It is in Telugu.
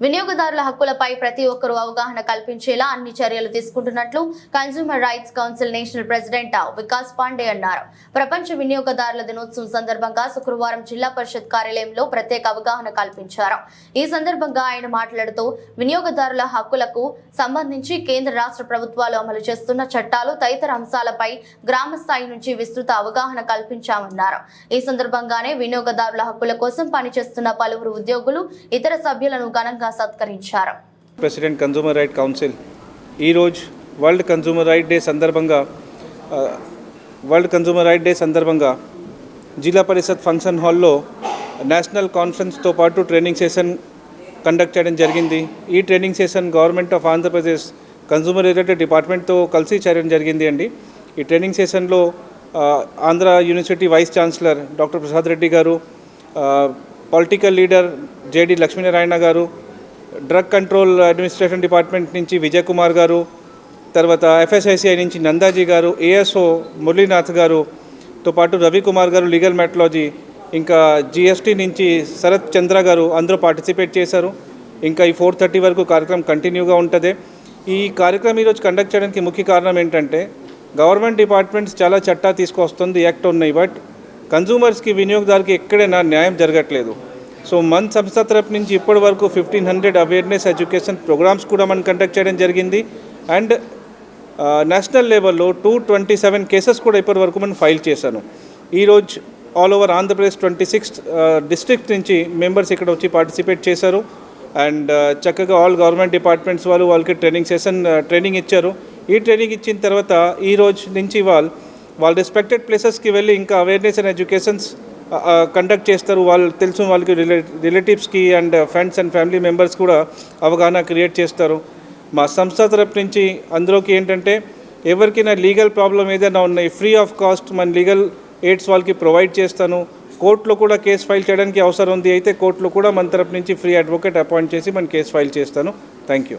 వినియోగదారుల హక్కులపై ప్రతి ఒక్కరూ అవగాహన కల్పించేలా అన్ని చర్యలు తీసుకుంటున్నట్లు consumer rights council national president Vikas Pandey అన్నారు. ప్రపంచ వినియోగదారుల దినోత్సవం సందర్భంగా శుక్రవారం జిల్లా పరిషత్ కార్యాలయంలో ప్రత్యేక అవగాహన కల్పించారు. ఈ సందర్భంగా ఆయన మాట్లాడుతూ వినియోగదారుల హక్కులకు సంబంధించి కేంద్ర రాష్ట్ర ప్రభుత్వాలు అమలు చేస్తున్న చట్టాలు తదితర అంశాలపై గ్రామ స్థాయి నుంచి విస్తృత అవగాహన కల్పించామన్నారు. ఈ సందర్భంగానే వినియోగదారుల హక్కుల కోసం పనిచేస్తున్న పలువురు ఉద్యోగులు ఇతర సభ్యులను ఘనంగా సత్కరించారు. ప్రెసిడెంట్ కన్స్యూమర్ రైట్ కౌన్సిల్ ఈరోజు వరల్డ్ కన్స్యూమర్ రైట్ డే సందర్భంగా జిల్లా పరిషత్ ఫంక్షన్ హాల్లో నేషనల్ కాన్ఫరెన్స్తో పాటు ట్రైనింగ్ సెషన్ కండక్ట్ చేయడం జరిగింది. ఈ training session government of Andhra Pradesh consumer related డిపార్ట్మెంట్తో కలిసి చేయడం జరిగింది అండి. ఈ ట్రైనింగ్ సెషన్లో Andhra university vice chancellor doctor Prasad Reddy గారు, పొలిటికల్ లీడర్ జేడి లక్ష్మీనారాయణ గారు, డ్రగ్ కంట్రోల్ అడ్మినిస్ట్రేషన్ డిపార్ట్మెంట్ నుంచి విజయ్ కుమార్ గారు, తర్వాత FSICI నుంచి నందాజీ గారు, ASO మురళీనాథ్ గారుతో పాటు రవికుమార్ గారు లీగల్ మెట్రాలజీ, ఇంకా GST నుంచి శరత్ చంద్ర గారు అందరూ పార్టిసిపేట్ చేశారు. ఇంకా ఈ 4:30 వరకు కార్యక్రమం కంటిన్యూగా ఉంటుంది. ఈ కార్యక్రమం ఈరోజు కండక్ట్ చేయడానికి ముఖ్య కారణం ఏంటంటే గవర్నమెంట్ డిపార్ట్మెంట్స్ చాలా చట్టా తీసుకొస్తుంది, యాక్ట్ ఉన్నాయి, బట్ కన్జ్యూమర్స్కి వినియోగదారుకి ఎక్కడైనా న్యాయం జరగట్లేదు. సో మన సంస్థ తరపు నుంచి ఇప్పటి వరకు 1500 అవేర్నెస్ ఎడ్యుకేషన్ ప్రోగ్రామ్స్ కూడా మనం కండక్ట్ చేయడం జరిగింది. అండ్ నేషనల్ లెవెల్లో 227 కేసెస్ కూడా ఇప్పటి వరకు మనం ఫైల్ చేశాను. ఈరోజు ఆల్ ఓవర్ ఆంధ్రప్రదేశ్ 26 డిస్ట్రిక్ట్స్ నుంచి మెంబర్స్ ఇక్కడ వచ్చి పార్టిసిపేట్ చేశారు. అండ్ చక్కగా ఆల్ గవర్నమెంట్ డిపార్ట్మెంట్స్ వాళ్ళకి ట్రైనింగ్ ఇచ్చారు. ఈ ట్రైనింగ్ ఇచ్చిన తర్వాత ఈ రోజు నుంచి వాళ్ళ రెస్పెక్టెడ్ ప్లేసెస్కి వెళ్ళి ఇంకా అవేర్నెస్ అండ్ ఎడ్యుకేషన్స్ కండక్ట్ చేస్తారు. వాళ్ళకి రిలేటివ్స్కి and friends and family members కూడా అవగాహన క్రియేట్ చేస్తారు. మా సంస్థ తరపు నుంచి అందులోకి ఏంటంటే ఎవరికైనా లీగల్ ప్రాబ్లం ఏదైనా ఉన్నాయి, ఫ్రీ ఆఫ్ కాస్ట్ మన లీగల్ ఎయిడ్స్ వాళ్ళకి ప్రొవైడ్ చేస్తాను. కోర్టులో కూడా కేసు ఫైల్ చేయడానికి అవసరం ఉంది అయితే కోర్టులో కూడా మన తరపు నుంచి ఫ్రీ అడ్వకేట్ అపాయింట్ చేసి మన కేసు ఫైల్ చేస్తాను. Thank you.